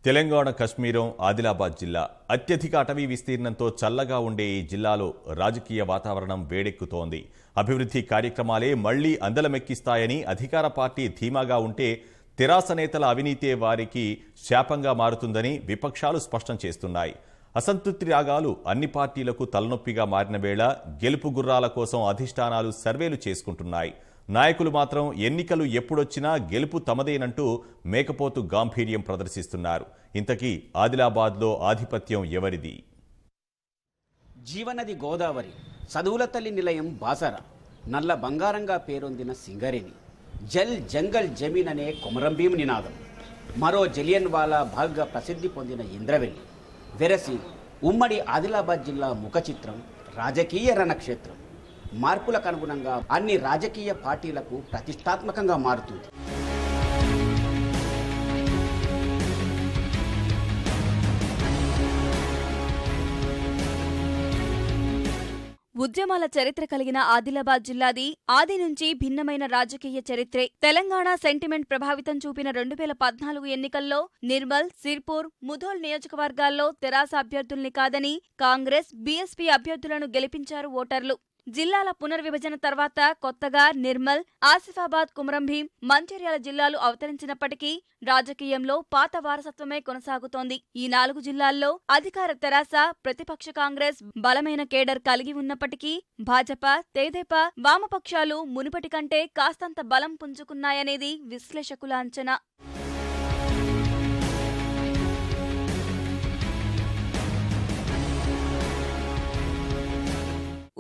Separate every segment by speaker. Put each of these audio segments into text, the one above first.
Speaker 1: తెలంగాణ కశ్మీరం ఆదిలాబాద్ జిల్లా అత్యధిక అటవీ విస్తీర్ణంతో చల్లగా ఉండే ఈ జిల్లాలో రాజకీయ వాతావరణం వేడెక్కుతోంది. అభివృద్ధి కార్యక్రమాలే మళ్లీ అందలమెక్కిస్తాయని అధికార పార్టీ ధీమాగా ఉంటే తెరాస నేతల అవినీతే వారికి శాపంగా మారుతుందని విపక్షాలు స్పష్టం చేస్తున్నాయి. అసంతృప్తి రాగాలు అన్ని పార్టీలకు తలనొప్పిగా మారిన వేళ గెలుపు గుర్రాల కోసం అధిష్టానాలు సర్వేలు చేసుకుంటున్నాయి. నాయకులు మాత్రం ఎన్నికలు ఎప్పుడొచ్చినా గెలుపు తమదేనంటూ మేకపోతు గాంభీర్యం ప్రదర్శిస్తున్నారు. ఇంతకీ ఆదిలాబాద్లో ఆధిపత్యం ఎవరిది?
Speaker 2: జీవనది గోదావరి, చదువుల తల్లి నిలయం బాసర, నల్ల బంగారంగా పేరొందిన సింగరేణి, జల్ జంగల్ జమీన్ అనే కొమరంభీం నినాదం, మరో జలియన్ వాలా బాగ్గా ప్రసిద్ధి పొందిన ఇంద్రవెల్లి, వెరసి ఉమ్మడి ఆదిలాబాద్ జిల్లా ముఖ చిత్రం, రాజకీయ రణక్షేత్రం. మార్పులకు అనుగుణంగా అన్ని రాజకీయ పార్టీలకు ప్రతిష్టాత్మకంగా మారుతుంది.
Speaker 3: ఉద్యమాల చరిత్ర కలిగిన ఆదిలాబాద్ జిల్లాది ఆది నుంచి భిన్నమైన రాజకీయ చరిత్రే. తెలంగాణ సెంటిమెంట్ ప్రభావితం చూపిన 2014 ఎన్నికల్లో నిర్మల్, సిర్పూర్, ముధోల్ నియోజకవర్గాల్లో తెరాస అభ్యర్థుల్ని కాదని కాంగ్రెస్, బీఎస్పీ అభ్యర్థులను గెలిపించారు ఓటర్లు. జిల్లాల పునర్విభజన తర్వాత కొత్తగా నిర్మల్, ఆసిఫాబాద్, కుమ్రంభీం, మంచిర్యాల జిల్లాలు అవతరించినప్పటికీ రాజకీయంలో పాత వారసత్వమే కొనసాగుతోంది. ఈ 4 జిల్లాల్లో అధికార తెరాస, ప్రతిపక్ష కాంగ్రెస్ బలమైన కేడర్ కలిగి ఉన్నప్పటికీ భాజపా, తెదేపా, వామపక్షాలు మునుపటి కంటే కాస్తంత బలం పుంజుకున్నాయనేది విశ్లేషకుల అంచనా.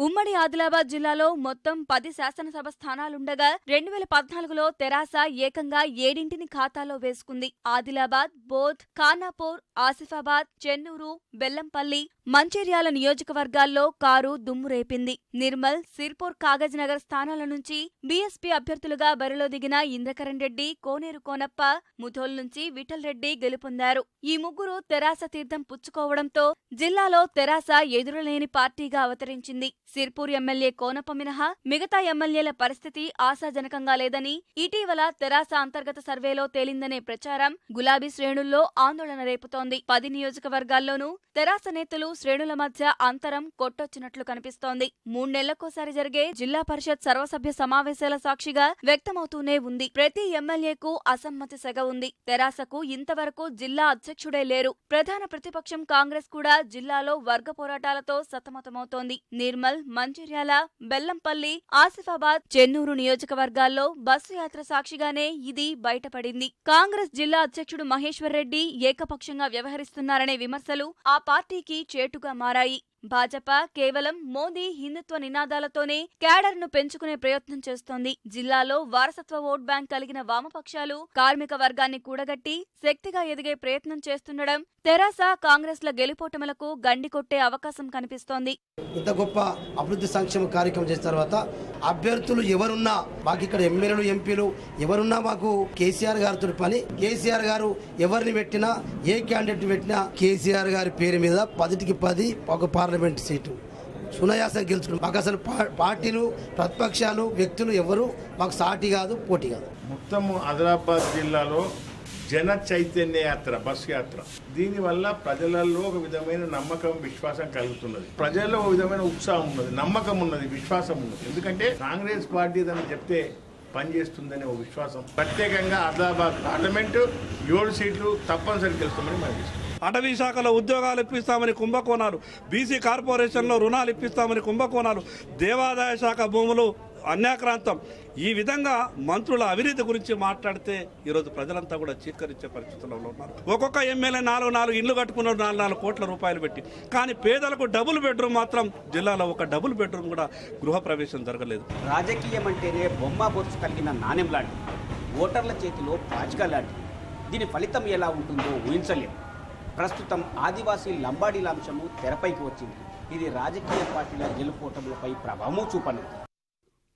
Speaker 3: ఉమ్మడి ఆదిలాబాద్ జిల్లాలో మొత్తం 10 శాసనసభ స్థానాలుండగా 2014లో తెరాస ఏకంగా 7ని ఖాతాలో వేసుకుంది. ఆదిలాబాద్, బోధ్, ఖానాపూర్, ఆసిఫాబాద్, చెన్నూరు, బెల్లంపల్లి, మంచిర్యాల నియోజకవర్గాల్లో కారు దుమ్ము రేపింది. నిర్మల్, సిర్పూర్, కాగజ్నగర్ స్థానాల నుంచి బీఎస్పీ అభ్యర్థులుగా బరిలో దిగిన ఇంద్రకరణ్ రెడ్డి, కోనేరు కోనప్ప, ముధోల్ నుంచి విఠల్ రెడ్డి గెలుపొందారు. ఈ ముగ్గురు తెరాస తీర్థం పుచ్చుకోవడంతో జిల్లాలో తెరాస ఎదురులేని పార్టీగా అవతరించింది. సిర్పూర్ ఎమ్మెల్యే కోనప్ప మినహా మిగతా ఎమ్మెల్యేల పరిస్థితి ఆశాజనకంగా లేదని ఇటీవల తెరాస అంతర్గత సర్వేలో తేలిందనే ప్రచారం గులాబీ శ్రేణుల్లో ఆందోళన రేపుతోంది. 10 నియోజకవర్గాల్లోనూ తెరాస నేతలు శ్రేణుల మధ్య అంతరం కొట్టొచ్చినట్లు కనిపిస్తోంది. 3 నెలలకోసారి జరిగే జిల్లా పరిషత్ సర్వసభ్య సమావేశాల సాక్షిగా వ్యక్తమవుతూనే ఉంది. ప్రతి ఎమ్మెల్యేకు అసమ్మతి సెగ ఉంది. తెరాసకు ఇంతవరకు జిల్లా అధ్యక్షుడే లేరు. ప్రధాన ప్రతిపక్షం కాంగ్రెస్ కూడా జిల్లాలో వర్గ పోరాటాలతో సతమతమవుతోంది. నిర్మల్, మంచిర్యాల, బెల్లంపల్లి, ఆసిఫాబాద్, చెన్నూరు నియోజకవర్గాల్లో బస్సు యాత్ర సాక్షిగానే ఇది బయటపడింది. కాంగ్రెస్ జిల్లా అధ్యక్షుడు మహేశ్వర్ రెడ్డి ఏకపక్షంగా వ్యవహరిస్తున్నారనే విమర్శలు ఆ పార్టీకి చేటుగా మారాయి. భాజపా కేవలం మోదీ హిందుత్వ నినాదాలతోనే క్యాడర్ను పెంచుకునే ప్రయత్నం చేస్తోంది. జిల్లాలో వారసత్వ ఓట్ బ్యాంక్ కలిగిన వామపక్షాలు కార్మిక వర్గాన్ని కూడగట్టి శక్తిగా ఎదిగే ప్రయత్నం చేస్తుండడం తెరాస, కాంగ్రెస్ల గెలుపోటములకు గండి కొట్టే అవకాశం కనిపిస్తోంది.
Speaker 4: ఇంత గొప్ప అభివృద్ధి సంక్షేమ కార్యక్రమం చేసిన తర్వాత అభ్యర్థులు ఎవరున్నా మాకు ఇక్కడ ఎమ్మెల్యేలు, ఎంపీలు ఎవరున్నా మాకు కేసీఆర్ గారితో పని. కేసీఆర్ గారు ఎవరిని పెట్టినా, ఏ క్యాండిడేట్ పెట్టినా కేసీఆర్ గారి పేరు మీద 10కి 10 ఒక పార్లమెంట్ సీటు సునాయాసం గెలుచుకున్నాం. మాకు అసలు పార్టీలు, ప్రతిపక్షాలు, వ్యక్తులు ఎవరు మాకు సాటి కాదు, పోటీ కాదు.
Speaker 5: మొత్తం ఆదిలాబాద్ జిల్లాలో జన చైతన్య యాత్ర, బస్ యాత్ర, దీనివల్ల ప్రజలలో ఒక విధమైన నమ్మకం, విశ్వాసం కలుగుతున్నది. ప్రజల్లో ఒక విధమైన ఉత్సాహం ఉన్నది, నమ్మకం ఉన్నది, విశ్వాసం ఉన్నది. ఎందుకంటే కాంగ్రెస్ పార్టీ దాన్ని చెప్తే పనిచేస్తుందనే ఒక విశ్వాసం. ప్రత్యేకంగా ఆదిలాబాద్ పార్లమెంటు 7 సీట్లు తప్పనిసరి గెలుస్తామని మనం.
Speaker 6: అటవీ శాఖలో ఉద్యోగాలు ఇప్పిస్తామని కుంభకోణాలు, బీసీ కార్పొరేషన్లో రుణాలు ఇప్పిస్తామని కుంభకోణాలు, దేవాదాయ శాఖ భూములు అన్యాక్రాంతం. ఈ విధంగా మంత్రుల అవినీతి గురించి మాట్లాడితే ఈరోజు ప్రజలంతా కూడా చీత్కరించే పరిస్థితుల్లో ఉన్నారు. ఒక్కొక్క ఎమ్మెల్యే 4 ఇండ్లు కట్టుకున్నారు 4 కోట్ల రూపాయలు పెట్టి. కానీ పేదలకు డబుల్ బెడ్రూమ్ మాత్రం జిల్లాలో ఒక డబుల్ బెడ్రూమ్ కూడా గృహప్రవేశం జరగలేదు.
Speaker 2: రాజకీయం అంటేనే బొమ్మ బొరుసు కలిగిన నాణెం లాంటి, ఓటర్ల చేతిలో పాచిక లాంటి. దీని ఫలితం ఎలా ఉంటుందో ఊహించలేము. ప్రస్తుతం ఆదివాసీ లంబాడీల అంశము తెరపైకి వచ్చింది. ఇది రాజకీయ పార్టీల గెలుపోటములపై ప్రభావం చూపనుంది.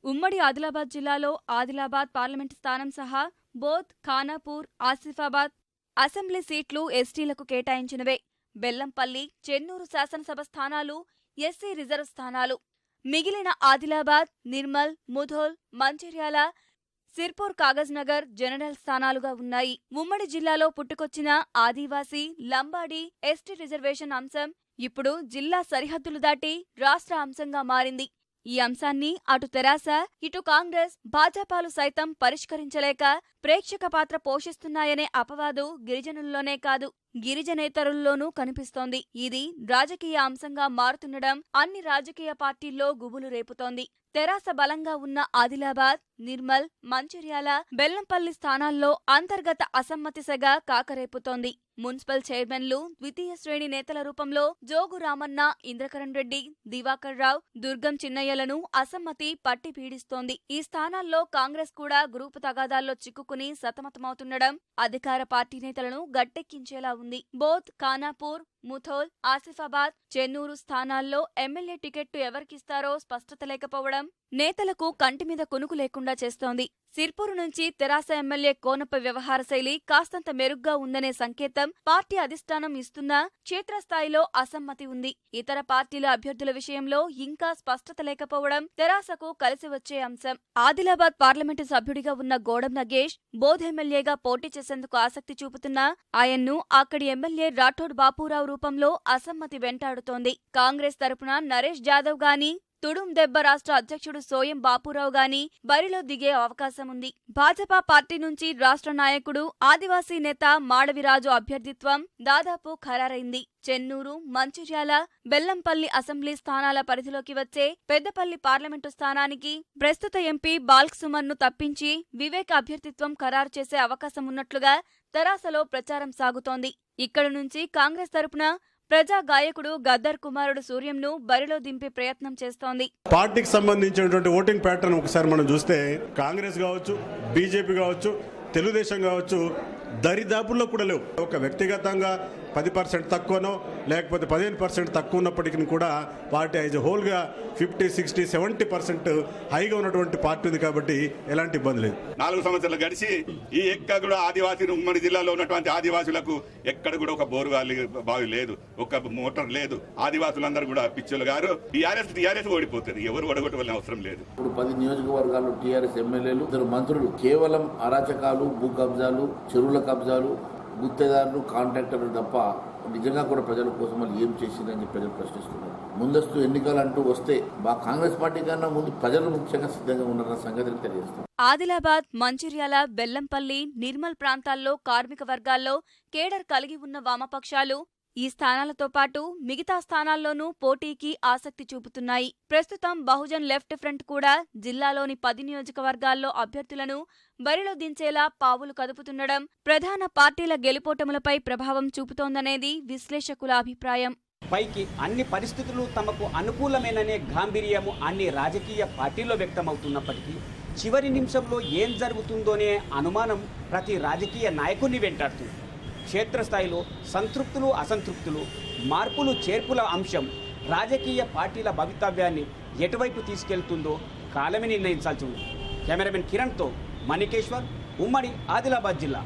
Speaker 3: ఉమ్మడి ఆదిలాబాద్ జిల్లాలో ఆదిలాబాద్ పార్లమెంటు స్థానం సహా బోధ్, ఖానాపూర్, ఆసిఫాబాద్ అసెంబ్లీ సీట్లు ఎస్టీలకు కేటాయించినవే. బెల్లంపల్లి, చెన్నూరు శాసనసభ స్థానాలు ఎస్సీ రిజర్వ్ స్థానాలు. మిగిలిన ఆదిలాబాద్, నిర్మల్, ముధోల్, మంచిర్యాల, సిర్పూర్, కాగజ్ నగర్ జనరల్ స్థానాలుగా ఉన్నాయి. ఉమ్మడి జిల్లాలో పుట్టుకొచ్చిన ఆదివాసీ, లంబాడీ, ఎస్టీ రిజర్వేషన్ అంశం ఇప్పుడు జిల్లా సరిహద్దులు దాటి రాష్ట్ర అంశంగా మారింది. ఈ అంశాన్ని అటు తెరాస, ఇటు కాంగ్రెస్, భాజపాలు సైతం పరిష్కరించలేక ప్రేక్షక పాత్ర పోషిస్తున్నాయనే అపవాదు గిరిజనుల్లోనే కాదు, గిరిజనేతరుల్లోనూ కనిపిస్తోంది. ఇది రాజకీయ అంశంగా మారుతుండడం అన్ని రాజకీయ పార్టీల్లో గుబులు రేపుతోంది. తెరాస బలంగా ఉన్న ఆదిలాబాద్, నిర్మల్, మంచిర్యాల, బెల్లంపల్లి స్థానాల్లో అంతర్గత అసమ్మతి సెగ కాకరేపుతోంది. మున్సిపల్ చైర్మన్లు ద్వితీయ శ్రేణి నేతల రూపంలో జోగు రామన్న, ఇంద్రకరణ్ రెడ్డి, దివాకర్ రావు, దుర్గం చిన్నయ్యలను అసమ్మతి పట్టి పీడిస్తోంది. ఈ స్థానాల్లో కాంగ్రెస్ కూడా గ్రూపు తగాదాల్లో చిక్కుకుని సతమతమవుతుండడం అధికార పార్టీ నేతలను గట్టెక్కించేలా ఉంది. బోధ్, ఖానాపూర్, ముథోల్, ఆసిఫాబాద్, చెన్నూరు స్థానాల్లో ఎమ్మెల్యే టికెట్టు ఎవరికిస్తారో స్పష్టత లేకపోవడం నేతలకు కంటిమీద కునుకు లేకుండా చేస్తోంది. సిర్పూరు నుంచి తెరాస ఎమ్మెల్యే కోనప్ప వ్యవహార శైలి కాస్తంత మెరుగ్గా ఉందనే సంకేతం పార్టీ అధిష్టానం ఇస్తున్నా క్షేత్రస్థాయిలో అసమ్మతి ఉంది. ఇతర పార్టీల అభ్యర్థుల విషయంలో ఇంకా స్పష్టత లేకపోవడం తెరాసకు కలిసి వచ్చే అంశం. ఆదిలాబాద్ పార్లమెంటు సభ్యుడిగా ఉన్న గోడం నగేష్ బోధ్ ఎమ్మెల్యేగా పోటీ చేసేందుకు ఆసక్తి చూపుతున్నా ఆయన్ను అక్కడి ఎమ్మెల్యే రాఠోడ్ బాపూరావు రూపంలో అసమ్మతి వెంటాడుతోంది. కాంగ్రెస్ తరపున నరేష్ జాదవ్ గాని, తుడుం దెబ్బ రాష్ట్ర అధ్యక్షుడు సోయం బాపూరావు గాని బరిలో దిగే అవకాశం ఉంది. భాజపా పార్టీ నుంచి రాష్ట్ర నాయకుడు ఆదివాసీ నేత మాడవిరాజు అభ్యర్థిత్వం దాదాపు ఖరారైంది. చెన్నూరు, మంచిర్యాల, బెల్లంపల్లి అసెంబ్లీ స్థానాల పరిధిలోకి వచ్చే పెద్దపల్లి పార్లమెంటు స్థానానికి ప్రస్తుత ఎంపీ బాల్క్ సుమన్ను తప్పించి వివేక్ అభ్యర్థిత్వం ఖరారు చేసే అవకాశం ఉన్నట్లుగా తెరాసలో ప్రచారం సాగుతోంది. ఇక్కడ నుంచి కాంగ్రెస్ తరపున ప్రజా గాయకుడు గద్దర్ కుమారుడు సూర్యంను బరిలో దింపే ప్రయత్నం చేస్తోంది.
Speaker 7: పార్టీకి సంబంధించినటువంటి ఓటింగ్ ప్యాటర్న్ ఒకసారి మనం చూస్తే కాంగ్రెస్ కావచ్చు, బీజేపీ కావచ్చు, తెలుగుదేశం కావచ్చు, దరిదాపుల్లో కూడా లేవు. ఒక వ్యక్తిగతంగా 10% తక్కువనో లేకపోతే 15% తక్కువ ఉన్నప్పటికీ కూడా పార్టీ యాజ్ హోల్గా 50, 60, 70% హైగా ఉన్నటువంటి పార్టీ ఉంది. కాబట్టి ఎలాంటి ఇబ్బంది లేదు.
Speaker 8: 4 సంవత్సరాలు గడిచి ఈ ఎక్కడ కూడా ఆదివాసీ ఉమ్మడి జిల్లాలో ఉన్నటువంటి ఆదివాసులకు ఎక్కడ కూడా ఒక బోరు బావి లేదు, ఒక మోటార్ లేదు. ఆదివాసులందరూ కూడా పిచ్చోలు గారు టీఆర్ఎస్ ఓడిపోతుంది. ఎవరు ఓడగొట్టవలసిన అవసరం లేదు.
Speaker 9: ఇప్పుడు 10 నియోజకవర్గాల్లో టీఆర్ఎస్ ఎమ్మెల్యేలు, 2 మంత్రులు కేవలం అరాచకాలు, భూ కబ్జాలు, చెరువుల కబ్జాలు, గుత్తేదారులు, కాంట్రాక్టర్లు తప్ప నిజంగా కూడా ప్రజల కోసం వాళ్ళు ఏం చేసిందని ప్రజలు ప్రశ్నిస్తున్నారు. ముందస్తు ఎన్నికలు అంటూ వస్తే మా కాంగ్రెస్ పార్టీ కన్నా ముందు ప్రజలు ముఖ్యంగా సిద్ధంగా ఉన్నారన్న సంగతిని తెలియజేస్తారు.
Speaker 3: ఆదిలాబాద్, మంచిర్యాల, బెల్లంపల్లి, నిర్మల్ ప్రాంతాల్లో కార్మిక వర్గాల్లో కేడర్ కలిగి ఉన్న వామపక్షాలు ఈ స్థానాలతో పాటు మిగతా స్థానాల్లోనూ పోటీకి ఆసక్తి చూపుతున్నాయి. ప్రస్తుతం బహుజన్ లెఫ్ట్ ఫ్రంట్ కూడా జిల్లాలోని 10 నియోజకవర్గాల్లో అభ్యర్థులను బరిలో దించేలా పావులు కదుపుతుండడం ప్రధాన పార్టీల గెలుపోటములపై ప్రభావం చూపుతోందనేది విశ్లేషకుల అభిప్రాయం.
Speaker 2: పైకి అన్ని పరిస్థితులు తమకు అనుకూలమేననే గాంభీర్యము అన్ని రాజకీయ పార్టీల్లో వ్యక్తమవుతున్నప్పటికీ చివరి నిమిషంలో ఏం జరుగుతుందోనే అనుమానం ప్రతి రాజకీయ నాయకుడిని వెంటాడుతుంది. క్షేత్రస్థాయిలో సంతృప్తులు, అసంతృప్తులు, మార్పులు, చేర్పుల అంశం రాజకీయ పార్టీల భవితవ్యాన్ని ఎటువైపు తీసుకెళ్తుందో కాలమే నిర్ణయించాల్సి ఉంది. కెమెరామెన్ కిరణ్తో మణికేశ్వర్, ఉమ్మడి ఆదిలాబాద్ జిల్లా.